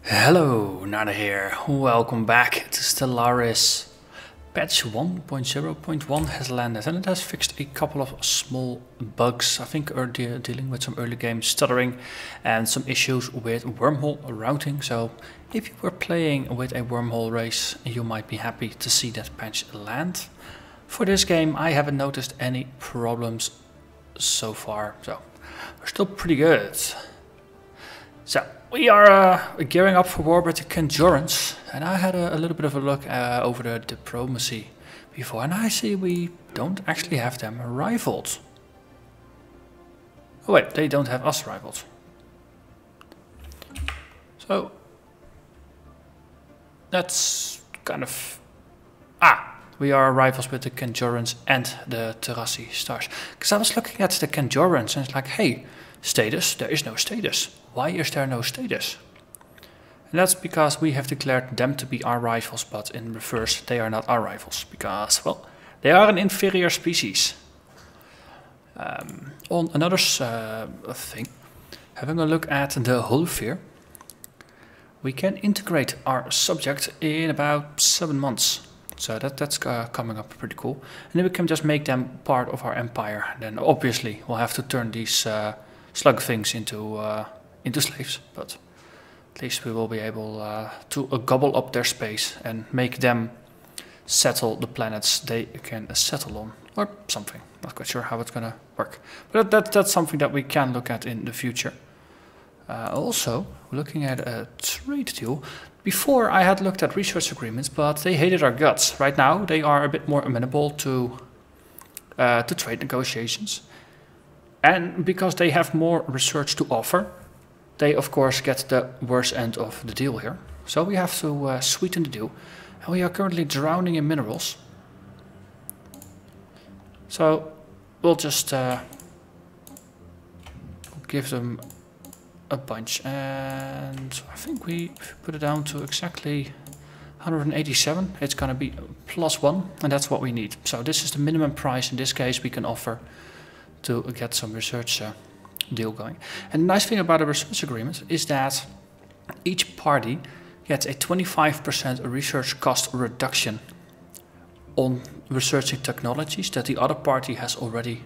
Hello, Narnach here. Welcome back to Stellaris. Patch 1.0.1 has landed and it has fixed a couple of small bugs. I think we're dealing with some early game stuttering and some issues with wormhole routing. So if you were playing with a wormhole race, you might be happy to see that patch land. For this game, I haven't noticed any problems so far, so we're still pretty good. So we are gearing up for war with the Kenjodans, and I had a little bit of a look over the diplomacy before, and I see we don't actually have them rivaled. Oh wait, they don't have us rivaled. So that's kind of... we are rivals with the Kenjodans and the Terrassi stars. Because I was looking at the Kenjodans and it's like, hey, status, there is no status. Why is there no status? And that's because we have declared them to be our rivals, but in reverse they are not our rivals. Because, well, they are an inferior species. On another thing, having a look at the Wulven, we can integrate our subject in about 7 months. So that's coming up pretty cool. And then we can just make them part of our empire. Then obviously we'll have to turn these slug things into slaves, but at least we will be able to gobble up their space and make them settle the planets they can settle on, or something. Not quite sure how it's gonna work, but that's something that we can look at in the future. Also, looking at a trade deal. Before I had looked at research agreements, but they hated our guts. Right now they are a bit more amenable to trade negotiations, and because they have more research to offer, they of course get the worst end of the deal here. So we have to sweeten the deal, and we are currently drowning in minerals. So we'll just give them a bunch, and I think we put it down to exactly 187. It's gonna be +1, and that's what we need. So this is the minimum price in this case we can offer to get some research deal going. And the nice thing about a research agreement is that each party gets a 25% research cost reduction on researching technologies that the other party has already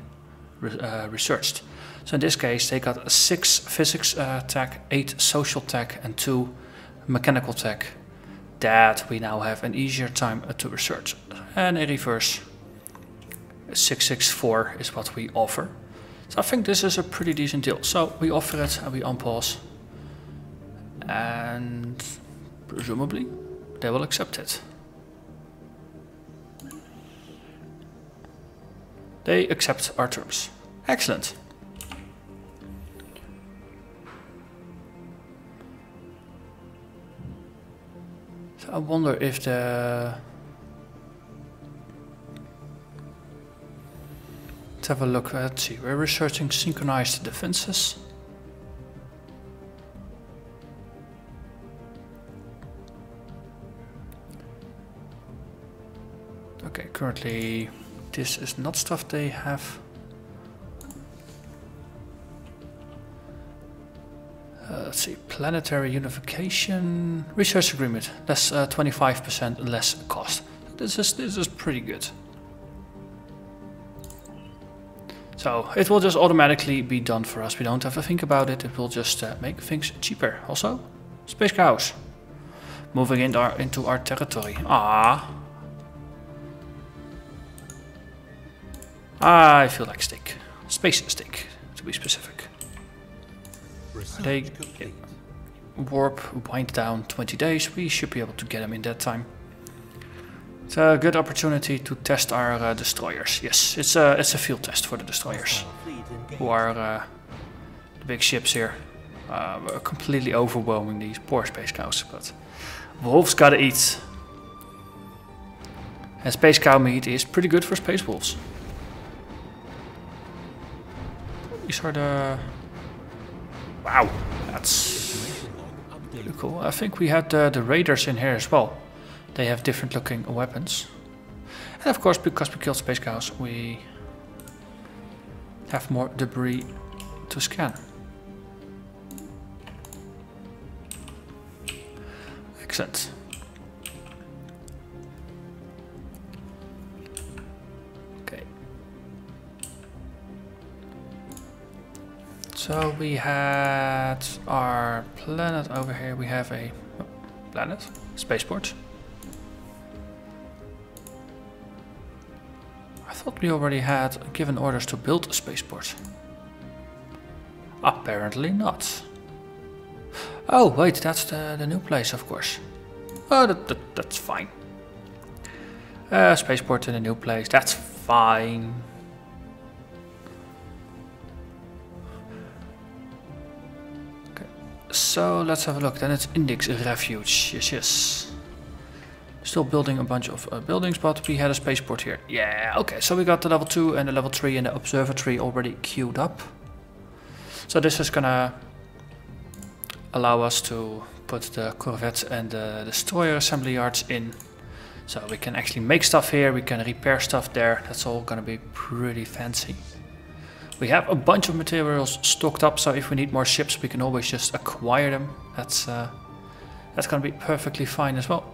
researched. So in this case they got 6 physics tech, 8 social tech and 2 mechanical tech that we now have an easier time to research. And in reverse, 664 is what we offer. So I think this is a pretty decent deal. So we offer it and we unpause, and presumably they will accept it. They accept our terms. Excellent. So I wonder if let's have a look. Let's see, we're researching synchronized defenses. Okay, currently this is not stuff they have. Let's see, planetary unification research agreement. That's 25% less cost. This is pretty good. So it will just automatically be done for us. We don't have to think about it. It will just make things cheaper. Also, space cows moving into our territory. I feel like steak. Space steak, to be specific. They warp wind down 20 days. We should be able to get them in that time. It's a good opportunity to test our destroyers. Yes, it's a field test for the destroyers, who are the big ships here. We're completely overwhelming these poor space cows, but wolves gotta eat. And space cow meat is pretty good for space wolves. These are the... Wow, that's really cool. I think we had the raiders in here as well. They have different looking weapons. And of course, because we killed space cows, we have more debris to scan. Excellent. Okay. So we had our planet over here. We have a planet, Spaceport. I thought we already had given orders to build a spaceport. Apparently not. Oh wait, that's the new place, of course. Oh, that's fine. Spaceport in a new place, that's fine. Okay, so let's have a look. Then it's Index Refuge. Yes, yes. Still building a bunch of buildings, but we had a spaceport here. Yeah, okay, so we got the level 2 and the level 3 and the observatory already queued up. So this is gonna allow us to put the corvette and the destroyer assembly yards in. So we can actually make stuff here, we can repair stuff there. That's all gonna be pretty fancy. We have a bunch of materials stocked up, so if we need more ships we can always just acquire them. That's gonna be perfectly fine as well.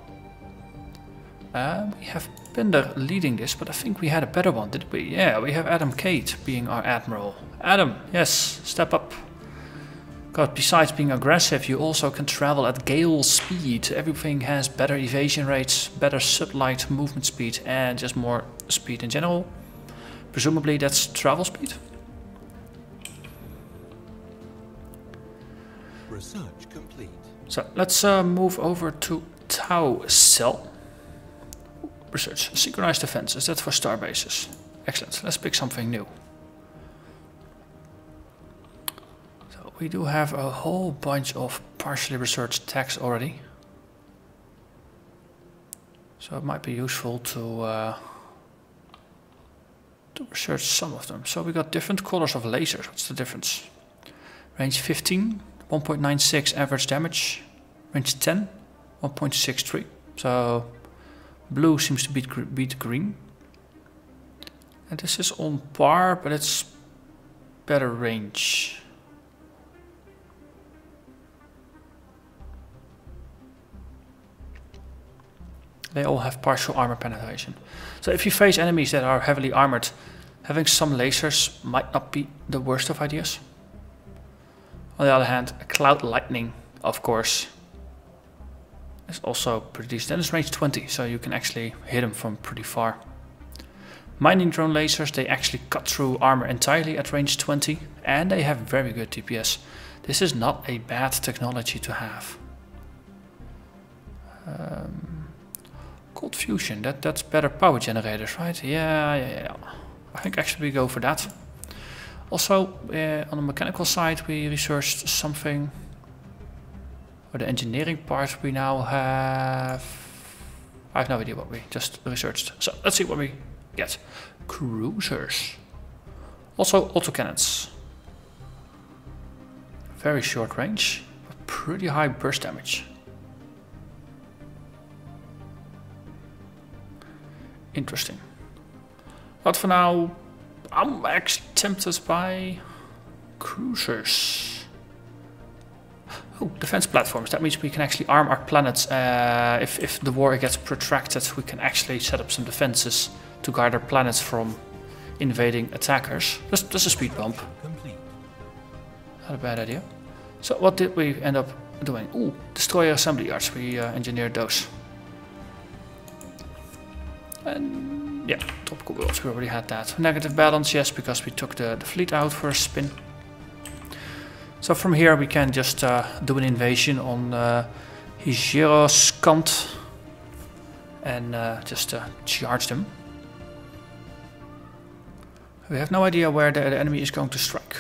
We have Pinder leading this, but I think we had a better one, didn't we? Yeah, we have Adam Kate being our admiral. Adam, yes, step up. God, besides being aggressive, you also can travel at gale speed. Everything has better evasion rates, better sublight movement speed, and just more speed in general. Presumably that's travel speed. Research complete. So let's move over to Tau Cell. Research. Synchronized defense. Is that for star bases? Excellent. Let's pick something new. So we do have a whole bunch of partially researched techs already. So it might be useful to research some of them. So we got different colors of lasers. What's the difference? Range 15, 1.96 average damage. Range 10, 1.63. So blue seems to beat green. And this is on par, but it's better range. They all have partial armor penetration. So if you face enemies that are heavily armored, having some lasers might not be the worst of ideas. On the other hand, a cloud lightning, of course, is also pretty decent. And it's range 20, so you can actually hit them from pretty far. Mining drone lasers, they actually cut through armor entirely at range 20, and they have very good DPS. This is not a bad technology to have. Cold fusion, that's better power generators, right? Yeah. I think actually we go for that. Also, on the mechanical side, we researched something. For the engineering part, we now have... I have no idea what we just researched. So let's see what we get. Cruisers. Also autocannons. Very short range, but pretty high burst damage. Interesting. But for now, I'm actually tempted by cruisers. Oh, defense platforms. That means we can actually arm our planets. If the war gets protracted, we can actually set up some defenses to guard our planets from invading attackers. Just a speed bump. Not a bad idea. So what did we end up doing? Ooh, destroyer assembly yards. We engineered those. And yeah, tropical worlds. We already had that. Negative balance, yes, because we took the fleet out for a spin. So from here we can just do an invasion on Higeroskant and just charge them. We have no idea where the enemy is going to strike.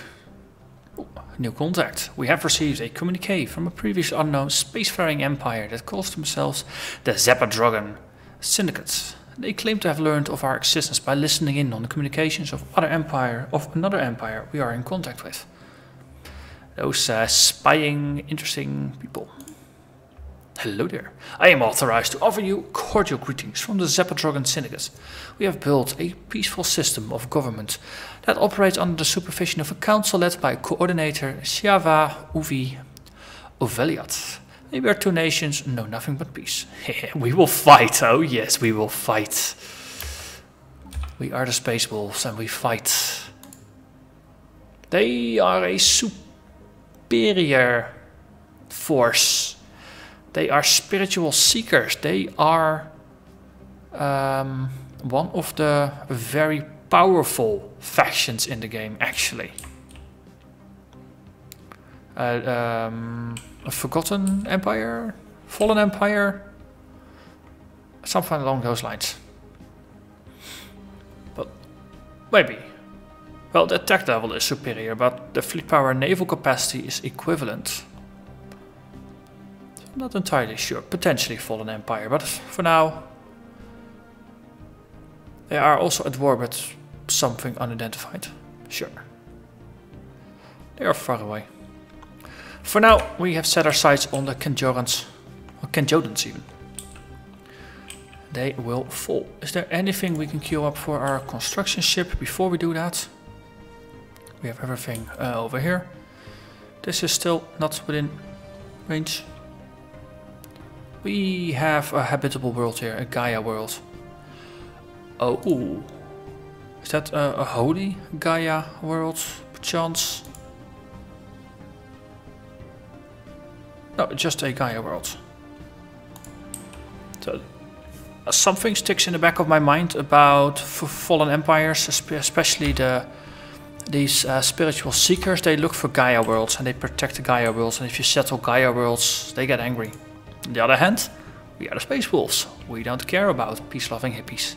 Ooh, new contact. We have received a communique from a previous unknown spacefaring empire that calls themselves the Zappadrogan Syndicate. They claim to have learned of our existence by listening in on the communications of another empire we are in contact with. Those spying, interesting people. Hello there. I am authorized to offer you cordial greetings from the Zappadrogan Syndicate. We have built a peaceful system of government that operates under the supervision of a council led by coordinator Siava Uvi Oveliat. We are two nations, know nothing but peace. We will fight, oh yes, we will fight. We are the Space Wolves and we fight. They are a superior force. They are spiritual seekers. They are one of the very powerful factions in the game, actually. A forgotten empire? Fallen empire? Something along those lines. But maybe. Well, the attack level is superior, but the fleet power and naval capacity is equivalent. So I'm not entirely sure. Potentially Fallen Empire, but for now they are also at war with something unidentified. Sure. They are far away. For now, we have set our sights on the Kenjodans, or Kenjodans even. They will fall. Is there anything we can queue up for our construction ship before we do that? We have everything over here. This is still not within range. We have a habitable world here, a Gaia world. Oh, is that a holy Gaia world, perchance? No, just a Gaia world. So, something sticks in the back of my mind about fallen empires, especially these spiritual seekers. They look for Gaia worlds and they protect the Gaia worlds, and if you settle Gaia worlds, they get angry. On the other hand, we are the Space Wolves. We don't care about peace-loving hippies.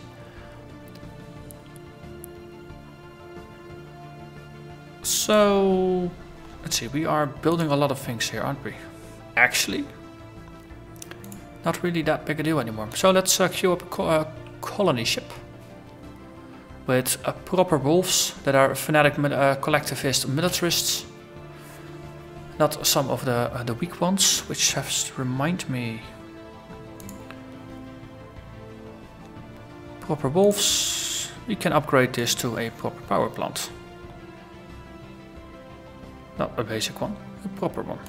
So, let's see, we are building a lot of things here, aren't we? Actually, not really that big a deal anymore. So let's queue up a colony ship with proper wolves that are Fanatical Collectivist and Militarists. Not some of the weak ones, which has to remind me. Proper wolves. We can upgrade this to a proper power plant. Not a basic one, a proper one.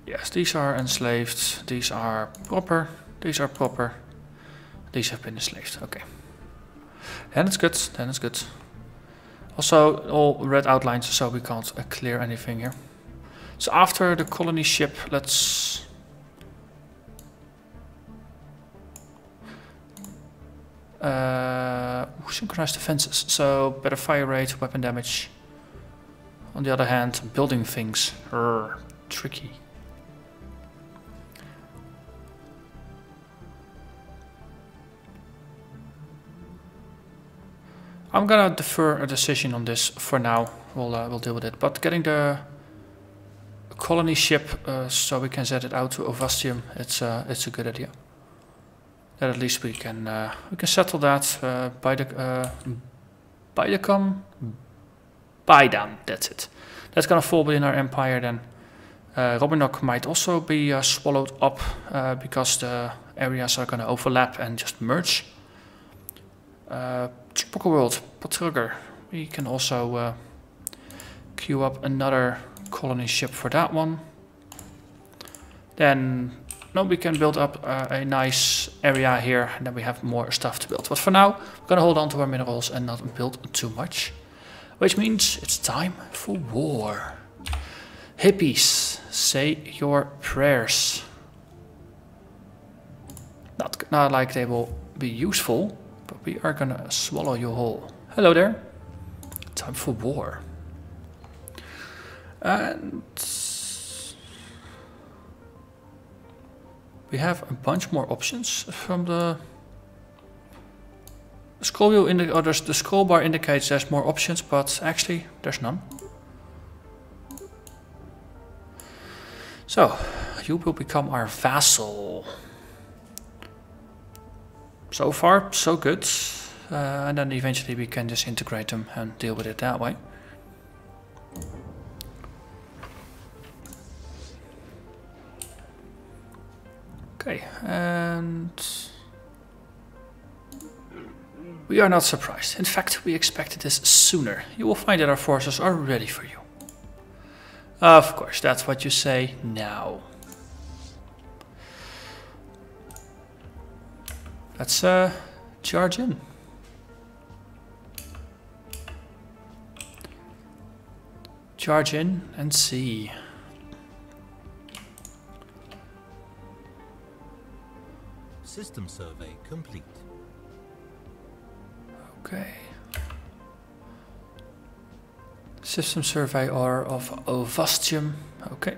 Yes, these are enslaved, these are proper, these are proper, these have been enslaved, okay. Then it's good, then it's good. Also, all red outlines, so we can't clear anything here. So after the colony ship, let's... synchronize defenses, so better fire rate, weapon damage. On the other hand, building things, tricky. I'm gonna defer a decision on this for now. We'll deal with it. But getting the colony ship so we can set it out to Ovastium, it's a good idea. That at least we can settle that by the Baidan. That's it. That's gonna fall within our empire then. Robinok might also be swallowed up because the areas are gonna overlap and just merge. Tropical World, Patrugger. We can also queue up another colony ship for that one. Then we can build up a nice area here, and then we have more stuff to build. But for now, we're gonna hold on to our minerals and not build too much. Which means it's time for war. Hippies, say your prayers. Not like they will be useful, but we are gonna swallow you whole. Hello there. Time for war. And we have a bunch more options from the scroll wheel. The scroll bar indicates there's more options, but actually there's none. So you will become our vassal. So far, so good. And then eventually we can disintegrate them and deal with it that way. Okay, and we are not surprised. In fact, we expected this sooner. You will find that our forces are ready for you. Of course, that's what you say now. Let's charge in. Charge in and see. System survey complete. Okay. System survey or of Ovastium. Okay.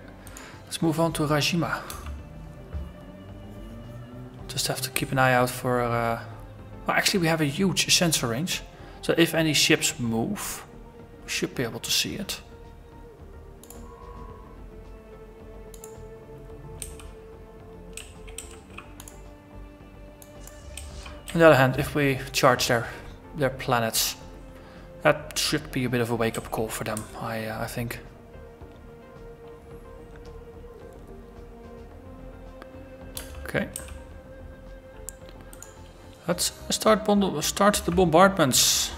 Let's move on to Rajima. Just have to keep an eye out for... well, actually we have a huge sensor range. So if any ships move, we should be able to see it. On the other hand, if we charge their planets, that should be a bit of a wake-up call for them, I think. Okay. Let's start the bombardments.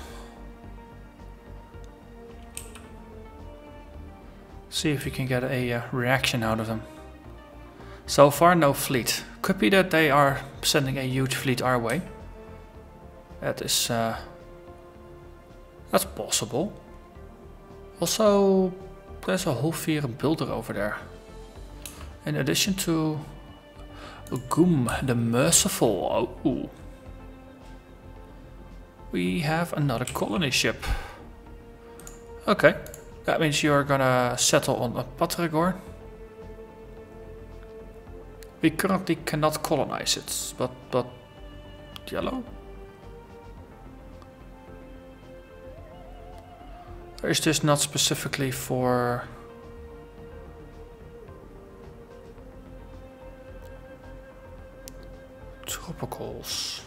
See if we can get a reaction out of them. So far, no fleet. Could be that they are sending a huge fleet our way. That is, that's possible. Also, there's a whole Vieren builder over there. In addition to Goom, the Merciful. Oh, we have another colony ship. Okay, that means you're gonna settle on a Patragor. We currently cannot colonize it, but yellow. Or is this not specifically for... tropicals?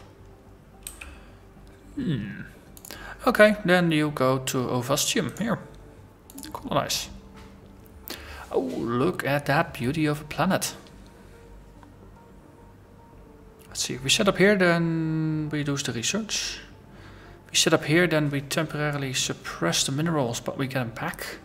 Okay, then you go to Ovastium. Here. Colonize. Oh, look at that beauty of a planet. Let's see, if we set up here, then we lose the research. We set up here, then we temporarily suppress the minerals, but we get them back.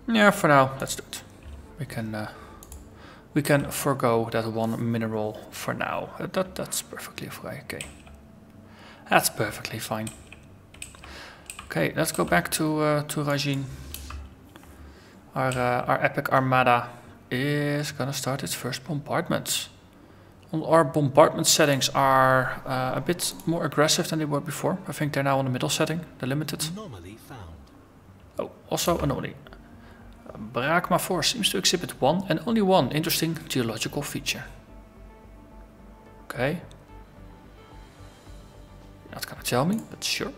Yeah, for now, let's do it. We can forgo that one mineral for now. That's perfectly fine. Okay, that's perfectly fine. Okay, let's go back to Rajin. Our epic armada is gonna start its first bombardment. Our bombardment settings are a bit more aggressive than they were before. I think they're now on the middle setting, the limited. Anomaly found. Oh, also anomaly. Brakma 4 seems to exhibit one and only one interesting geological feature. Okay. Not gonna tell me, but sure.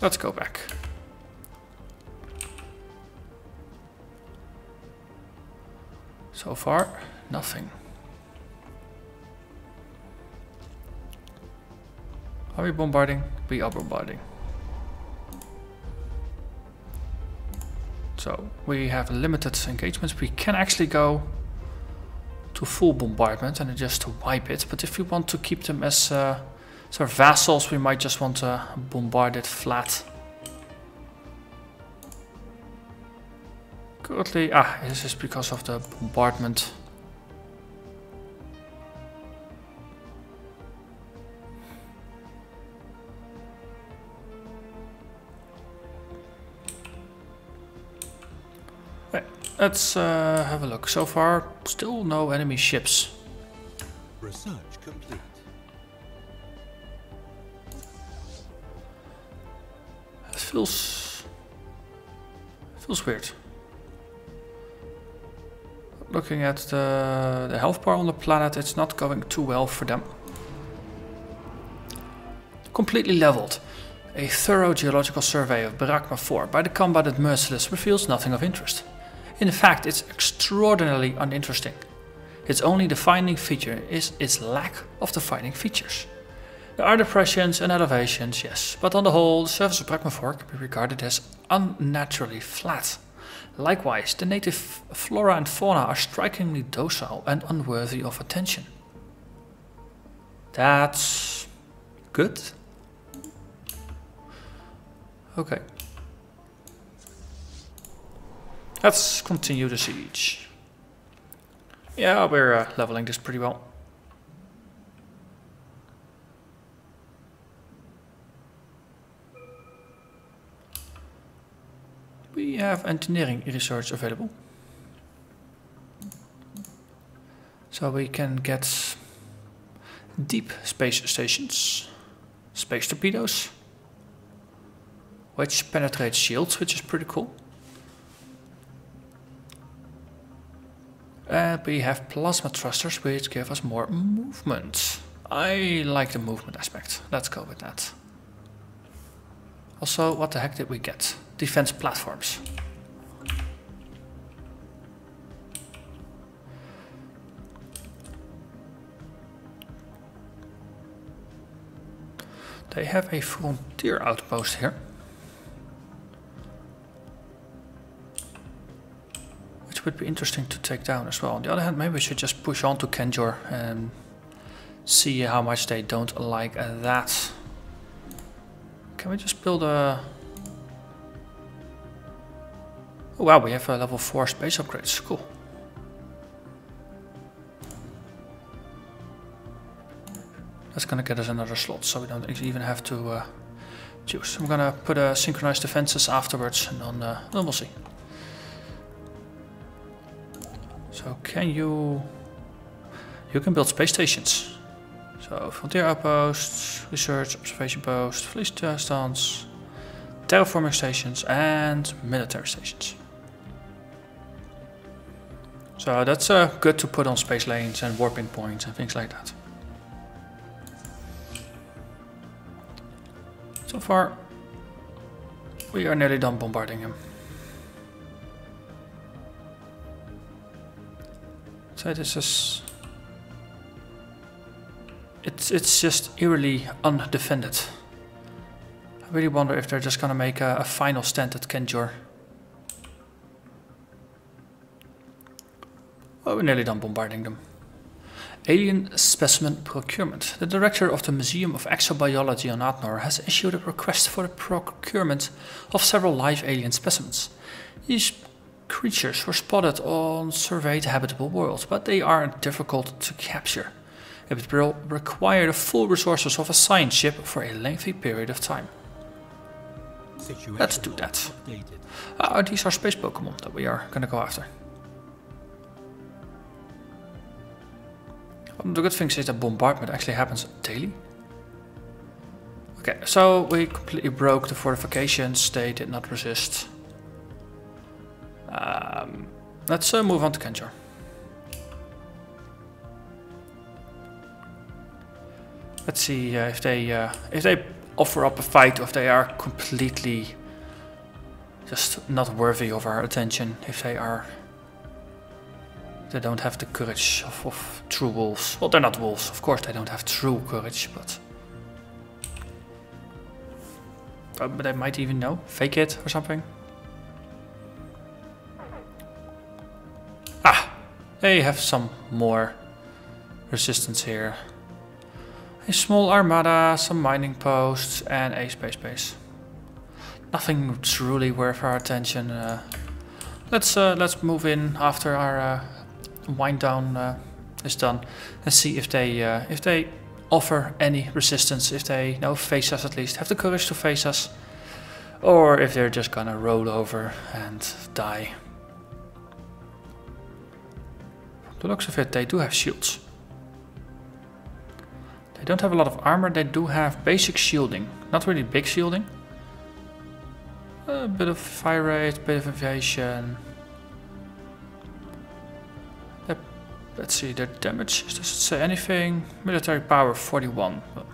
Let's go back. So far, nothing. Are we bombarding? We are bombarding. So we have limited engagements. We can actually go to full bombardment and just to wipe it. But if we want to keep them as sort of vassals, we might just want to bombard it flat. Currently, this is because of the bombardment. Right, let's have a look. So far, still no enemy ships. Research complete. It feels weird. Looking at the health bar on the planet, it's not going too well for them. Completely leveled. A thorough geological survey of Brakma 4 by the combatant Merciless reveals nothing of interest. In fact, it's extraordinarily uninteresting. Its only defining feature is its lack of defining features. There are depressions and elevations, yes, but on the whole, the surface of Brakma 4 can be regarded as unnaturally flat. Likewise, the native flora and fauna are strikingly docile and unworthy of attention. That's good. Okay. Let's continue the siege. Yeah, we're leveling this pretty well. We have engineering research available. So we can get deep space stations, space torpedoes, which penetrate shields, which is pretty cool. And we have plasma thrusters, which give us more movement. I like the movement aspect. Let's go with that. Also, what the heck did we get? Defense platforms. They have a frontier outpost here, which would be interesting to take down as well. On the other hand, maybe we should just push on to Kenjor and see how much they don't like that. Can we just build a... Oh wow, we have a level 4 space upgrades, cool. That's gonna get us another slot, so we don't even have to choose. I'm gonna put synchronized defenses afterwards, and then we'll see. So can you... You can build space stations. So frontier outposts, research, observation post, fleet stance, terraforming stations, and military stations. So that's good to put on space lanes and warping points and things like that. So far, we are nearly done bombarding him. So this is... It's just eerily undefended. I really wonder if they're just gonna make a final stand at Kenjor. Well, we're nearly done bombarding them. Alien specimen procurement. The director of the Museum of Exobiology on Atnor has issued a request for the procurement of several live alien specimens. These creatures were spotted on surveyed habitable worlds, but they are difficult to capture. It will require the full resources of a science ship for a lengthy period of time. Let's do that. These are space Pokemon that we are going to go after. One of the good things is that bombardment actually happens daily. Okay, so we completely broke the fortifications. They did not resist. Let's move on to Kenjor. Let's see if they offer up a fight, or if they are completely just not worthy of our attention. If they don't have the courage of true wolves. Well, they're not wolves, of course they don't have true courage, but they might even know, fake it or something. They have some more resistance here. A small armada, some mining posts, and a space base. Nothing truly worth our attention. Let's move in after our wind down is done, and see if they offer any resistance. If they face us, at least have the courage to face us, or if they're just gonna roll over and die. From the looks of it, they do have shields. They don't have a lot of armor, they do have basic shielding. Not really big shielding. A bit of fire rate, a bit of evasion. Let's see, their damage, does it say anything? Military power 41. Well,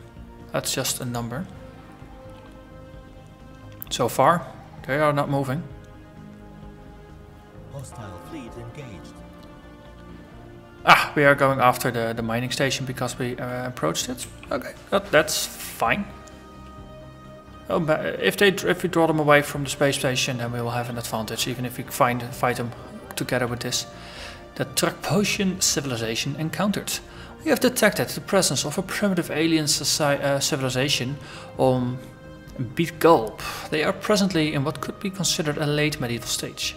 that's just a number. So far, they are not moving. Hostile fleet engaged. We are going after the mining station because we approached it. Okay, that's fine. Oh, but if we draw them away from the space station, then we will have an advantage, even if we fight them together with this. The Traposian civilization encountered. We have detected the presence of a primitive alien civilization on Beat Gulp. They are presently in what could be considered a late medieval stage,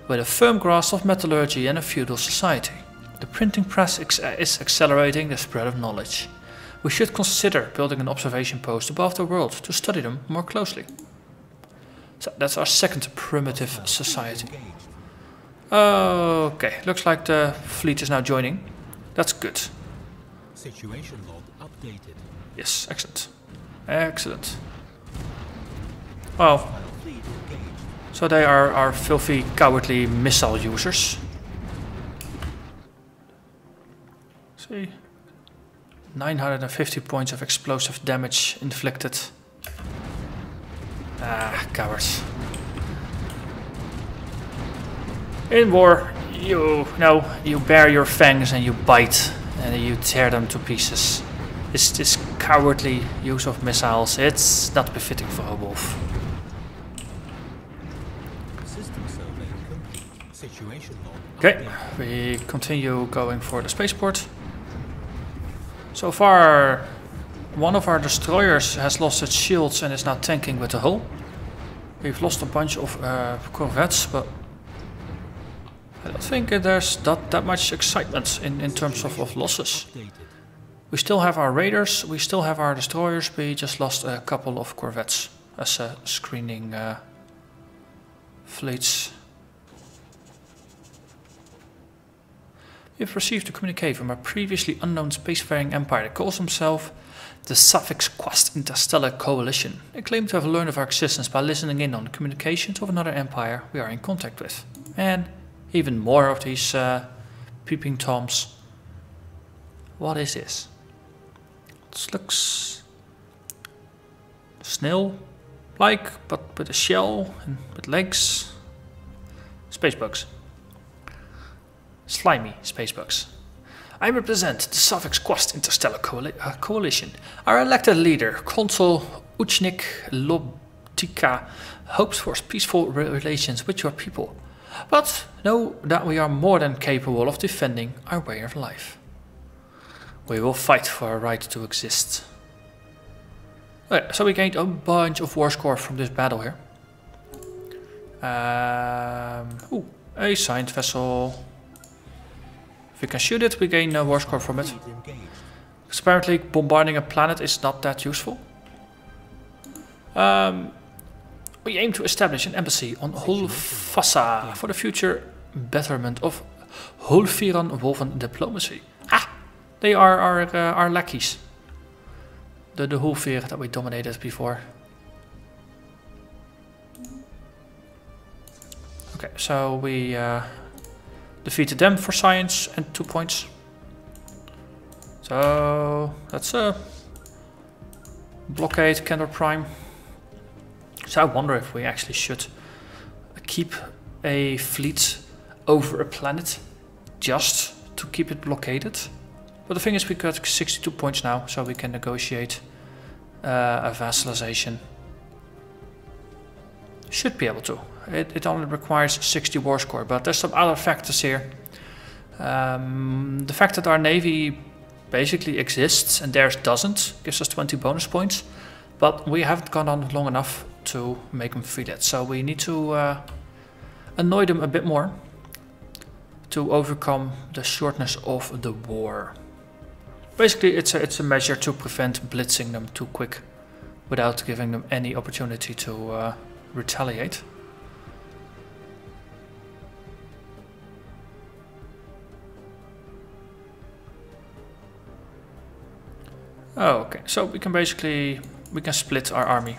with a firm grasp of metallurgy and a feudal society. The printing press is accelerating the spread of knowledge. We should consider building an observation post above the world to study them more closely. So that's our second primitive society. Okay, looks like the fleet is now joining. That's good. Situation log updated. Yes, excellent. Excellent. Well, so they are filthy, cowardly missile users. See? 950 points of explosive damage inflicted. Ah, cowards. In war, you bare your fangs and you bite and you tear them to pieces. This cowardly use of missiles, it's not befitting for a wolf. System survey complete. Situation log. Okay, we continue going for the spaceport. So far, one of our destroyers has lost its shields and is now tanking with the hull. We've lost a bunch of corvettes, but I don't think there's that much excitement in terms of losses. We still have our raiders, we still have our destroyers, we just lost a couple of corvettes as screening fleets. We've received a communique from a previously unknown spacefaring empire that calls himself the Suffix Quest Interstellar Coalition. They claim to have learned of our existence by listening in on the communications of another empire we are in contact with. And even more of these peeping toms. What is this? This looks snail-like, but with a shell and with legs. Space bugs. Slimy space bugs. I represent the Suffix Quest Interstellar Coalition. Our elected leader, Consul Uchnik Lobtika, hopes for peaceful relations with your people. But know that we are more than capable of defending our way of life. We will fight for our right to exist. Okay, so we gained a bunch of war score from this battle here. A science vessel. If we can shoot it, we gain a war score from it. Because apparently bombarding a planet is not that useful. We aim to establish an embassy on Hulfassa for the future betterment of Hulfiran Wulven diplomacy. Ah! They are our lackeys. The Hulfir that we dominated before. Okay, so we defeated them for science and 2 points. So that's a blockade Kendor Prime. So I wonder if we actually should keep a fleet over a planet just to keep it blockaded. But the thing is, we got 62 points now, so we can negotiate a vassalization. Should be able to. It only requires 60 war score, but there's some other factors here. The fact that our navy basically exists and theirs doesn't gives us 20 bonus points, but we haven't gone on long enough to make them feel it. So we need to annoy them a bit more to overcome the shortness of the war. Basically, it's a measure to prevent blitzing them too quick without giving them any opportunity to retaliate. Oh, okay, so we can basically split our army.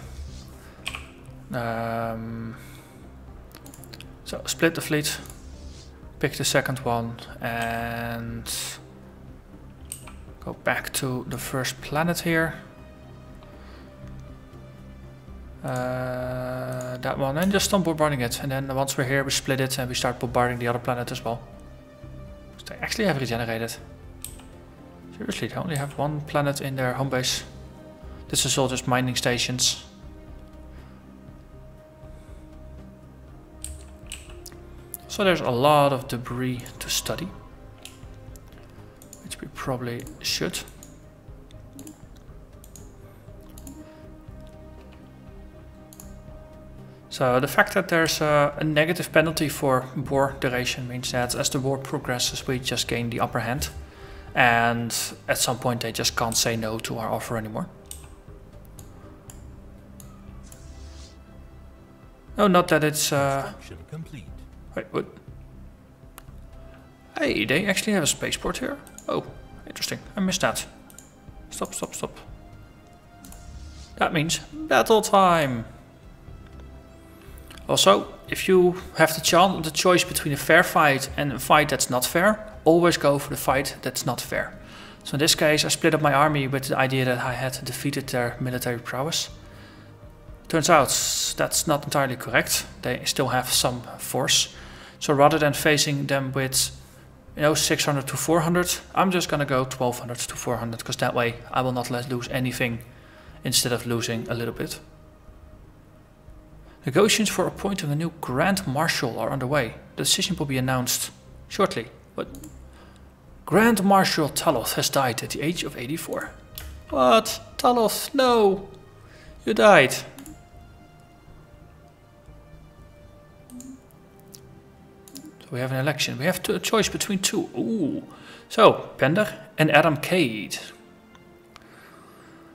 So split the fleet, pick the second one, and go back to the first planet here. That one, and just start bombarding it. And then once we're here, we split it and we start bombarding the other planet as well. So they actually have regenerated. Seriously, they only have one planet in their home base. This is all just mining stations. Also, there's a lot of debris to study, which we probably should. So the fact that there's a negative penalty for war duration means that as the war progresses we just gain the upper hand, and at some point they just can't say no to our offer anymore. No, not that it's complete. wait, what? Hey, they actually have a spaceport here? Oh, interesting. I missed that. Stop, stop, stop. That means battle time! Also, if you have the choice between a fair fight and a fight that's not fair, always go for the fight that's not fair. So in this case I split up my army with the idea that I had defeated their military prowess. Turns out that's not entirely correct. They still have some force. So rather than facing them with 600 to 400, I'm just gonna go 1200 to 400, because that way I will not lose anything instead of losing a little bit. Negotiations for appointing a new Grand Marshal are underway. The decision will be announced shortly. What? Grand Marshal Taloth has died at the age of 84. What? Taloth, no! You died. So we have an election. We have a choice between two. Ooh. So, Pender and Adam Cade.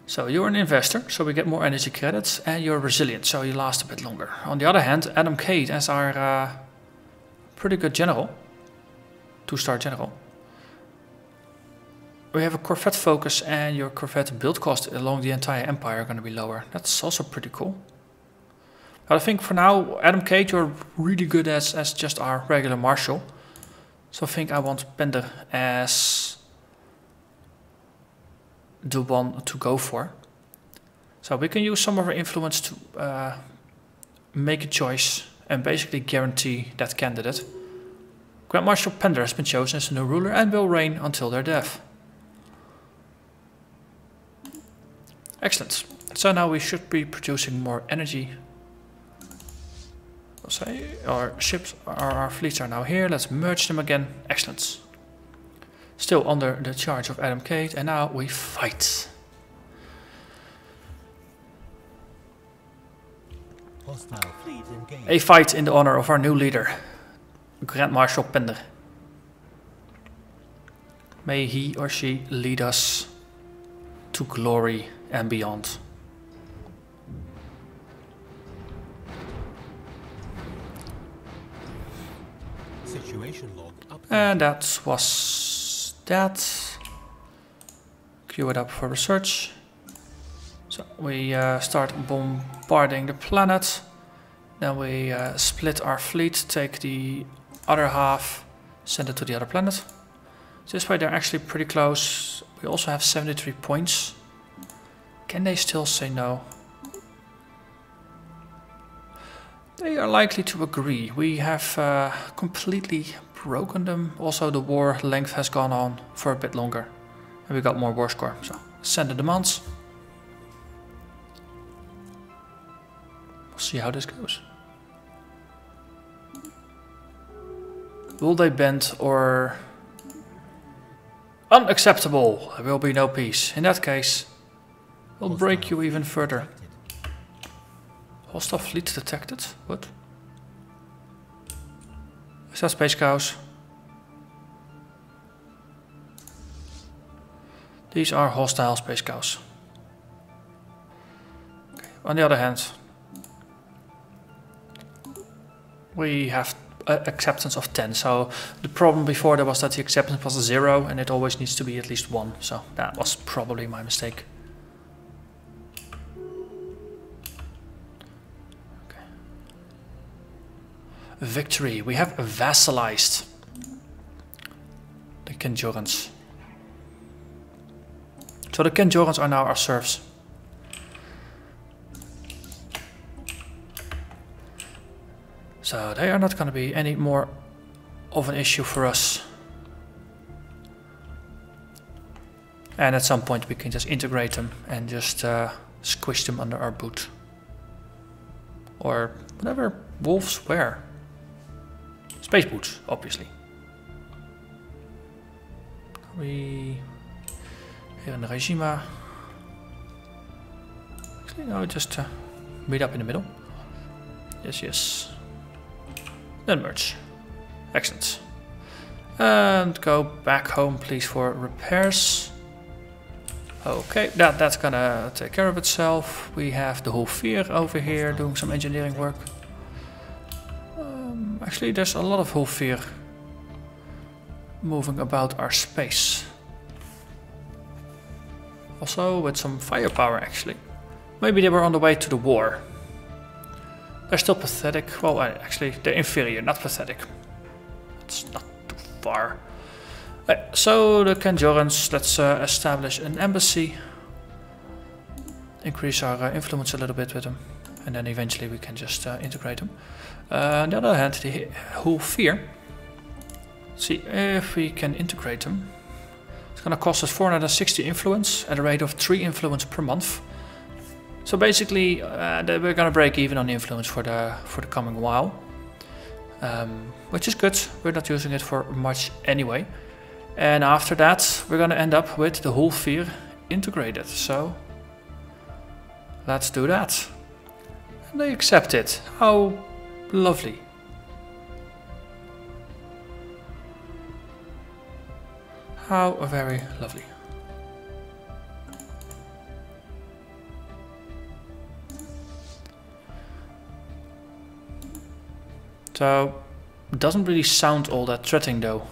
So you're an investor, so we get more energy credits, and you're resilient, so you last a bit longer. On the other hand, Adam Cade as our pretty good general, 2-star general. We have a Corvette focus, and your Corvette build cost along the entire empire are going to be lower. That's also pretty cool. But I think for now, Adam Cade, you're really good as just our regular marshal. So I think I want Pender as the one to go for. So we can use some of our influence to make a choice and basically guarantee that candidate. Grand Marshal Pender has been chosen as the new ruler and will reign until their death. Excellent. So now we should be producing more energy. I'll say our ships, our fleets are now here. Let's merge them again. Excellent. Still under the charge of Adam Cade, and now we fight. Hostile fleet engaged. A fight in the honor of our new leader, Grand Marshal Pender. May he or she lead us to glory and beyond. Situation log up. And that was that. Queue it up for research. So we start bombarding the planet. Then we split our fleet, take the other half, send it to the other planet. This way they're actually pretty close. We also have 73 points. Can they still say no? They are likely to agree. We have completely broken them. Also the war length has gone on for a bit longer. And we got more war score. So send the demands. We'll see how this goes. Will they bend or... Unacceptable! There will be no peace. In that case, we'll break you even further. Hostile fleet detected? What? Is that space cows? These are hostile space cows. Okay. On the other hand, we have acceptance of 10. So the problem before there was that the acceptance was 0 and it always needs to be at least 1. So that was probably my mistake. Okay. Victory. We have vassalized the Kenjodans. So the Kenjodans are now our serfs. So they are not going to be any more of an issue for us. And at some point we can just integrate them and just squish them under our boot. Or whatever wolves wear. Space boots, obviously. We here in the Regima. Actually, no, just meet up in the middle. Yes, yes. Then merge. Excellent. And go back home, please, for repairs. Okay, that's gonna take care of itself. We have the whole Veer over here doing some engineering work. Actually, there's a lot of whole Veer moving about our space. Also with some firepower, actually. Maybe they were on the way to the war. They're still pathetic. Well, actually, they're inferior, not pathetic. It's not too far. So the Kenjodans, let's establish an embassy. Increase our influence a little bit with them. And then eventually we can just integrate them. On the other hand, the whole Veer. See if we can integrate them. It's gonna cost us 460 influence at a rate of 3 influence per month. So basically, we're gonna break even on the influence for the coming while, which is good. We're not using it for much anyway. And after that, we're gonna end up with the whole Veer integrated. So let's do that. And they accept it. How lovely. How very lovely. So, it doesn't really sound all that threatening though.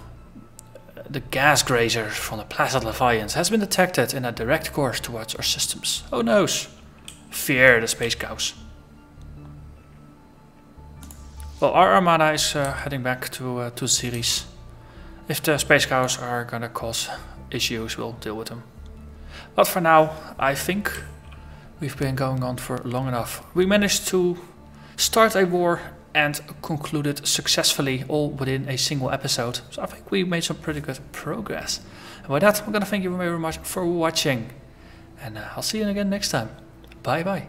The gas grazer from the Placid Leviathans has been detected in a direct course towards our systems. Oh no! Fear the space cows. Well, our armada is heading back to Ceres. If the space cows are gonna cause issues, we'll deal with them. But for now, I think we've been going on for long enough. We managed to start a war and conclude it successfully, all within a single episode. So I think we made some pretty good progress. And with that, I'm gonna thank you very much for watching. And I'll see you again next time. Bye bye.